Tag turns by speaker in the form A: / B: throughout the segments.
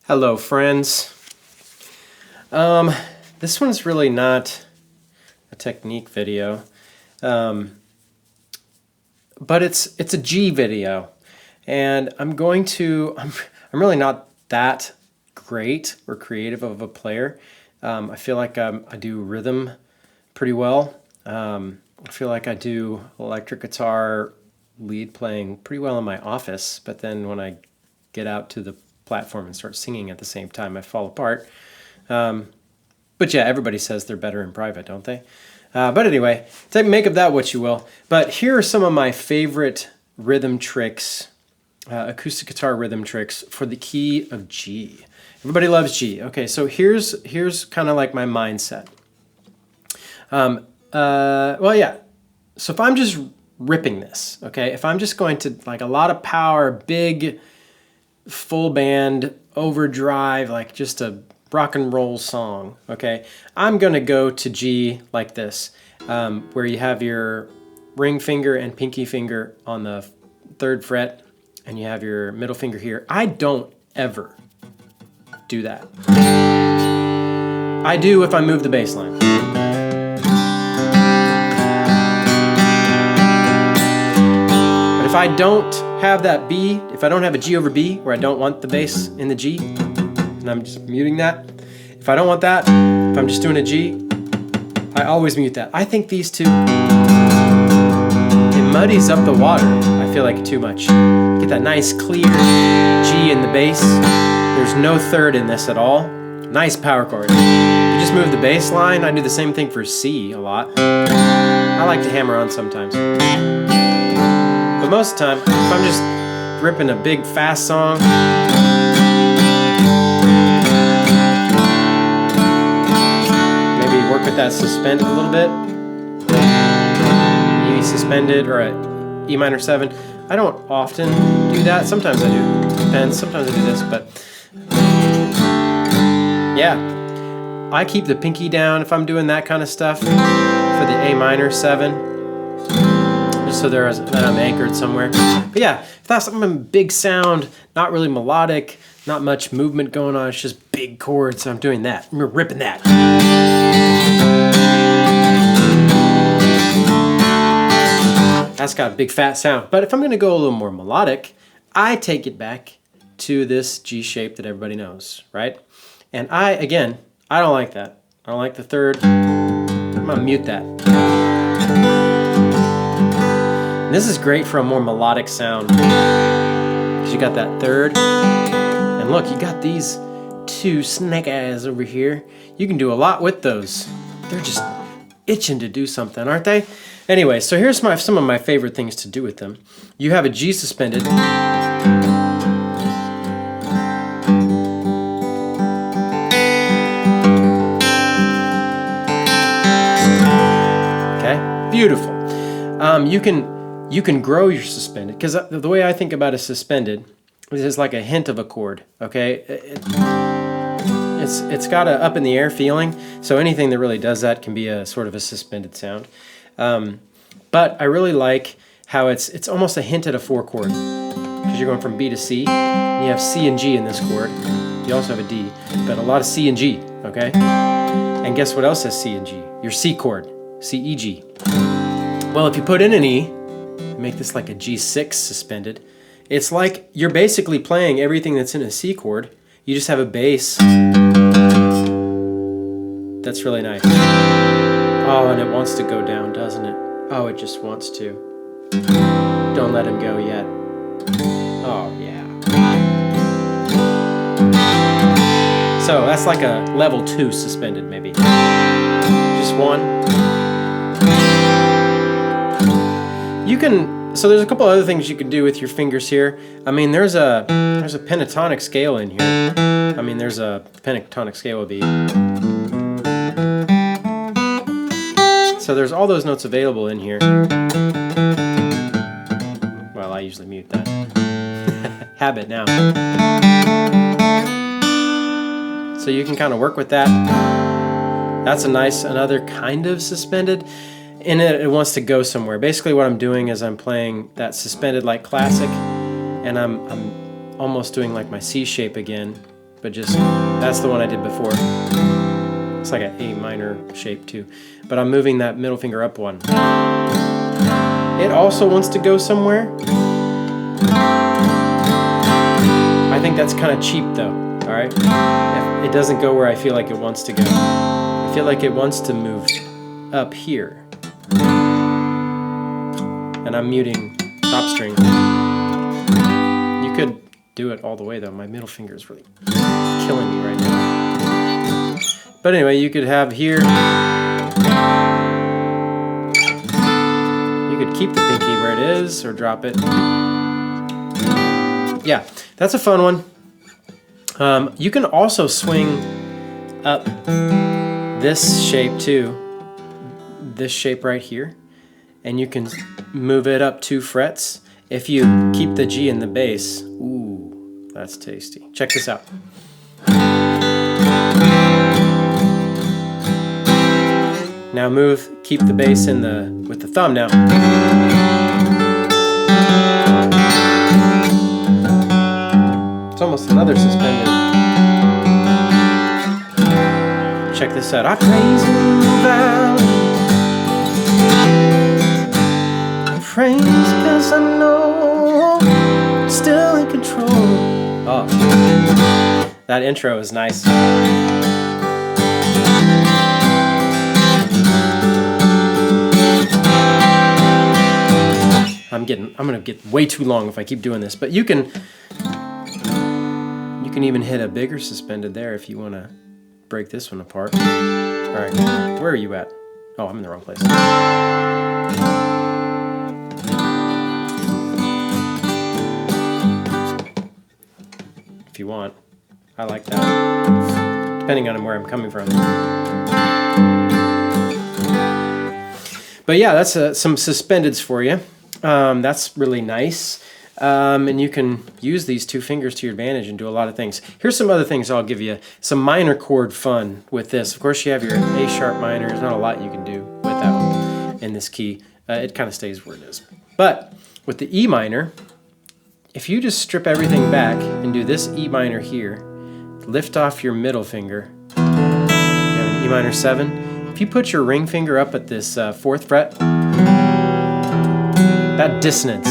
A: Hello, friends. This one's really not a technique video, but it's a G video, and I'm really not that great or creative of a player. I feel like I do rhythm pretty well. I feel like I do electric guitar lead playing pretty well in my office, but then when I get out to the platform and start singing at the same time, I fall apart. But yeah, everybody says they're better in private, don't they? But anyway, make of that what you will. But here are some of my favorite rhythm tricks, acoustic guitar rhythm tricks for the key of G. Everybody loves G. Okay, so here's kind of like my mindset. Well, yeah. So if I'm just ripping this, okay, if I'm just going to like a lot of power, big, full band, overdrive, like just a rock and roll song, okay, I'm gonna go to G like this, where you have your ring finger and pinky finger on the 3rd fret, and you have your middle finger here. I don't ever do that. I do if I move the bass line. But if I don't have that B, if I don't have a G over B where I don't want the bass in the G, and I'm just muting that. If I don't want that, if I'm just doing a G, I always mute that. I think these two, it muddies up the water, I feel like, too much. Get that nice clear G in the bass. There's no 3rd in this at all. Nice power chord. You just move the bass line. I do the same thing for C a lot. I like to hammer on sometimes. But most of the time, if I'm just ripping a big fast song, maybe work with that suspended a little bit. E suspended or a E minor 7. I don't often do that. Sometimes I do. Depends. Sometimes I do this, but yeah. I keep the pinky down if I'm doing that kind of stuff for the A minor 7. So that I'm anchored somewhere. But yeah, if that's something big sound, not really melodic, not much movement going on, it's just big chords, so I'm doing that. I'm ripping that. That's got a big fat sound. But if I'm gonna go a little more melodic, I take it back to this G shape that everybody knows, right? And I don't like that. I don't like the 3rd. I'm gonna mute that. This is great for a more melodic sound because you got that 3rd, and look, you got these 2 snake eyes over here. You can do a lot with those. They're just itching to do something, aren't they? Anyway, so here's some of my favorite things to do with them. You have a G suspended. Okay, beautiful. You can grow your suspended, because the way I think about a suspended is like a hint of a chord, okay? It's got a up in the air feeling, so anything that really does that can be a sort of a suspended sound. But I really like how it's almost a hint at a 4 chord, because you're going from B to C, and you have C and G in this chord. You also have a D, but a lot of C and G, okay? And guess what else has C and G? Your C chord, C, E, G. Well, if you put in an E, make this like a G6 suspended, it's like you're basically playing everything that's in a C chord. You just have a bass that's really nice. Oh, and it wants to go down, doesn't it? Oh, it just wants to. Don't let him go yet. Oh, yeah. So that's like a level 2 suspended, maybe. Just 1. So there's a couple other things you can do with your fingers here. I mean, there's a pentatonic scale in here. I mean, there's a pentatonic scale would be. So there's all those notes available in here. Well, I usually mute that. Habit now. So you can kind of work with that. That's another kind of suspended. And it wants to go somewhere. Basically what I'm doing is I'm playing that suspended like classic, and I'm almost doing like my C shape again, but just, that's the one I did before. It's like an A minor shape too. But I'm moving that middle finger up one. It also wants to go somewhere. I think that's kind of cheap though, all right? It doesn't go where I feel like it wants to go. I feel like it wants to move up here. And I'm muting top string. You could do it all the way though. My middle finger is really killing me right now. But anyway, you could have here, you could keep the pinky where it is or drop it. Yeah, that's a fun one. You can also swing up this shape too, this shape right here, and you can move it up 2 frets. If you keep the G in the bass, ooh, that's tasty. Check this out. Now keep the bass in with the thumb now. It's almost another suspended. Check this out. I praise in the valley. I praise because I know I'm still in control. Oh, that intro is nice. I'm gonna get way too long if I keep doing this, but you can even hit a bigger suspended there if you want to break this one apart. All right, where are you at? Oh, I'm in the wrong place. If you want, I like that, depending on where I'm coming from. But yeah, that's some suspendeds for you. That's really nice. And you can use these 2 fingers to your advantage and do a lot of things. Here's some other things I'll give you. Some minor chord fun with this. Of course, you have your A sharp minor. There's not a lot you can do with that one in this key. It kind of stays where it is. But with the E minor, if you just strip everything back and do this E minor here, lift off your middle finger. You have an E minor 7. If you put your ring finger up at this 4th fret, that dissonance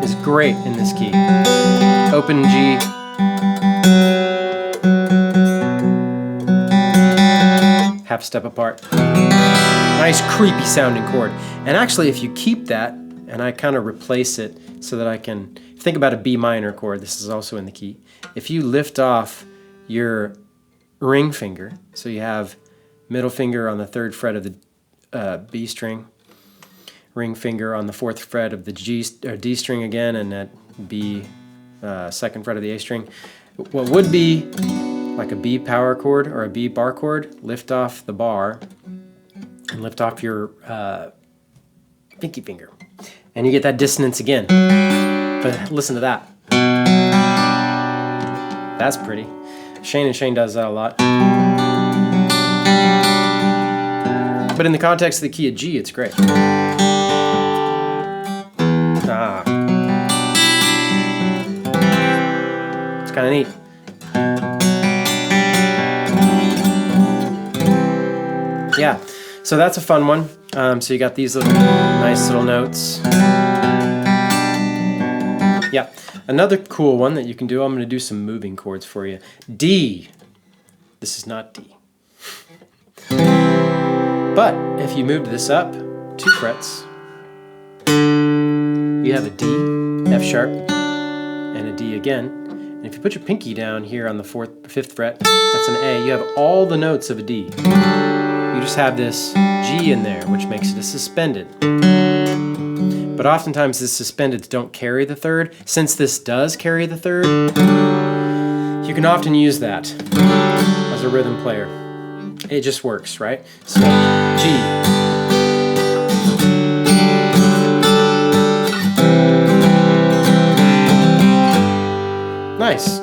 A: is great in this key. Open G. Half step apart. Nice creepy sounding chord. And actually if you keep that, and I kind of replace it so that I can, think about a B minor chord, this is also in the key. If you lift off your ring finger, so you have middle finger on the 3rd fret of the B string, ring finger on the 4th fret of the D string again, and that B 2nd fret of the A string. What would be like a B power chord or a B bar chord, lift off the bar and lift off your pinky finger. And you get that dissonance again. But listen to that. That's pretty. Shane does that a lot. But in the context of the key of G, it's great. It's kind of neat. Yeah, so that's a fun one. So you got these nice little notes. Yeah, another cool one that you can do, I'm going to do some moving chords for you. D. This is not D. But if you moved this up 2 frets, you have a D, F sharp, and a D again. And if you put your pinky down here on the 5th fret, that's an A. You have all the notes of a D. You just have this G in there, which makes it a suspended. But oftentimes the suspendeds don't carry the 3rd. Since this does carry the 3rd, you can often use that as a rhythm player. It just works, right? So G. Nice.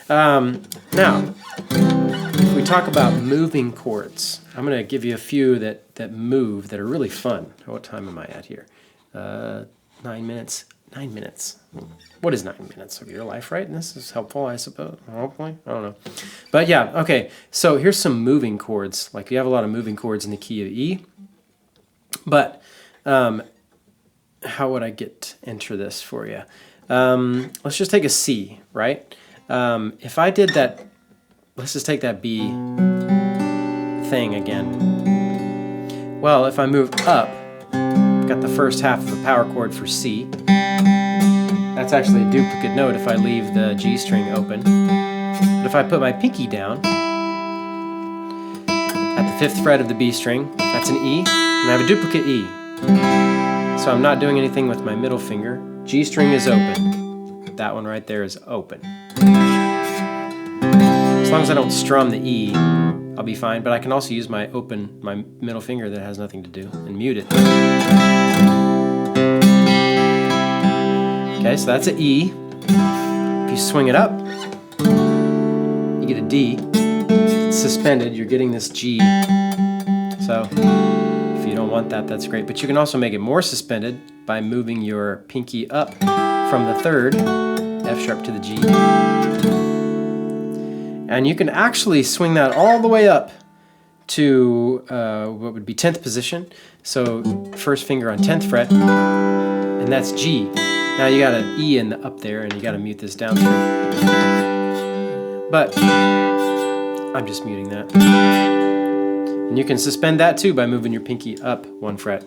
A: Now, if we talk about moving chords, I'm going to give you a few that move that are really fun. What time am I at here? 9 minutes. 9 minutes. What is 9 minutes of your life, right? And this is helpful, I suppose. Hopefully, I don't know. But yeah, okay. So here's some moving chords. Like you have a lot of moving chords in the key of E. But how would I enter this for you? Let's just take a C, right? If I did that, let's just take that B thing again. Well, if I move up, I've got the first half of the power chord for C. That's actually a duplicate note if I leave the G string open. But if I put my pinky down at the 5th fret of the B string, that's an E, and I have a duplicate E. So I'm not doing anything with my middle finger. G string is open. That one right there is open. As long as I don't strum the E, I'll be fine, but I can also use my middle finger that has nothing to do and mute it. Okay, so that's an E. If you swing it up, you get a D. It's suspended, you're getting this G. So if you don't want that, that's great. But you can also make it more suspended by moving your pinky up from the 3rd, F sharp to the G. And you can actually swing that all the way up to what would be 10th position. So first finger on 10th fret, and that's G. Now you got an E up there, and you got to mute this down string. But I'm just muting that. And you can suspend that too by moving your pinky up 1 fret.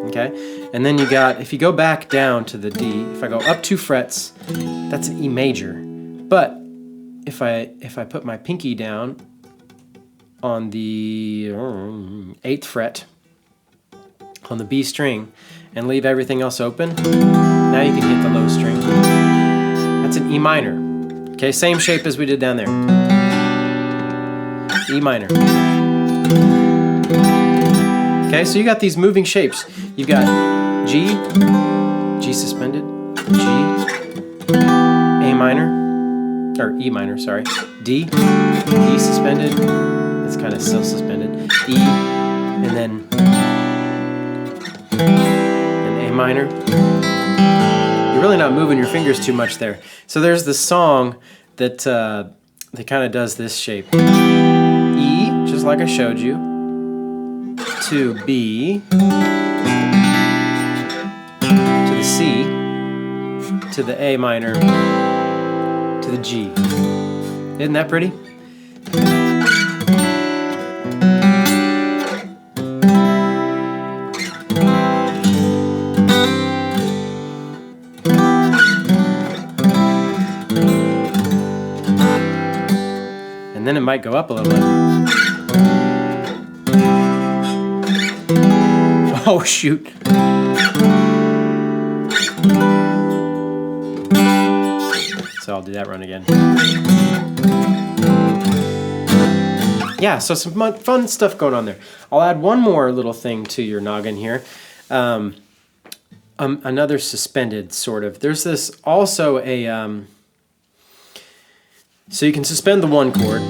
A: Okay, and then you got, if you go back down to the D, if I go up 2 frets, that's an E major. But if I put my pinky down on the 8th fret on the B string and leave everything else open, now you can hit the low string. That's an E minor. Okay, same shape as we did down there. E minor. Okay, so you got these moving shapes. You've got G, G suspended, G, A minor, or E minor, sorry, D, D suspended, it's kind of still suspended, E, and then A minor. You're really not moving your fingers too much there. So there's this song that kind of does this shape. E, just like I showed you, to B, to the C, to the A minor, to the G. Isn't that pretty? And then it might go up a little bit. Oh, shoot. So I'll do that run again. Yeah, so some fun stuff going on there. I'll add one more little thing to your noggin here. Another suspended sort of. There's this also a... so you can suspend the 1 chord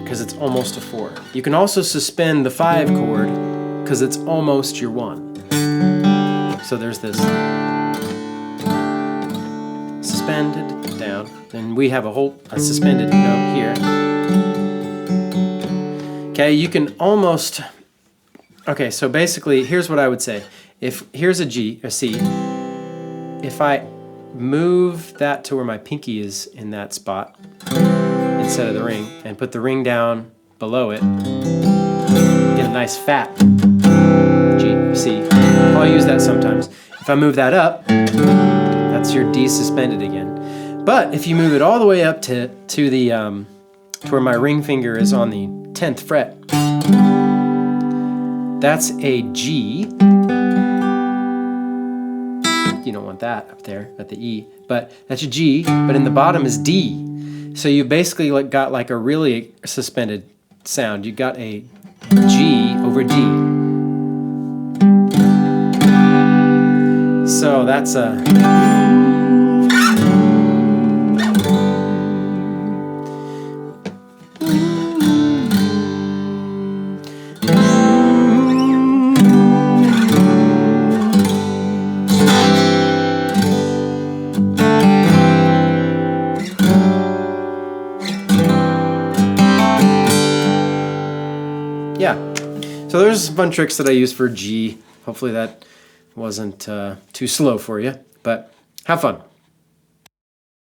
A: because it's almost a 4. You can also suspend the 5 chord because it's almost your 1. So there's this suspended down, and we have a suspended note here. Okay, you can almost, okay, so basically here's what I would say. Here's a G, a C. If I move that to where my pinky is in that spot instead of the ring, and put the ring down below it, get a nice fat G, C. I'll use that sometimes. If I move that up, that's your D suspended again. But if you move it all the way up to where my ring finger is on the 10th fret, that's a G. You don't want that up there at the E, but that's a G, but in the bottom is D. So you basically got like a really suspended sound. You got a G over D. So that's a... yeah. So there's some fun tricks that I use for G. Hopefully that wasn't too slow for you, but have fun.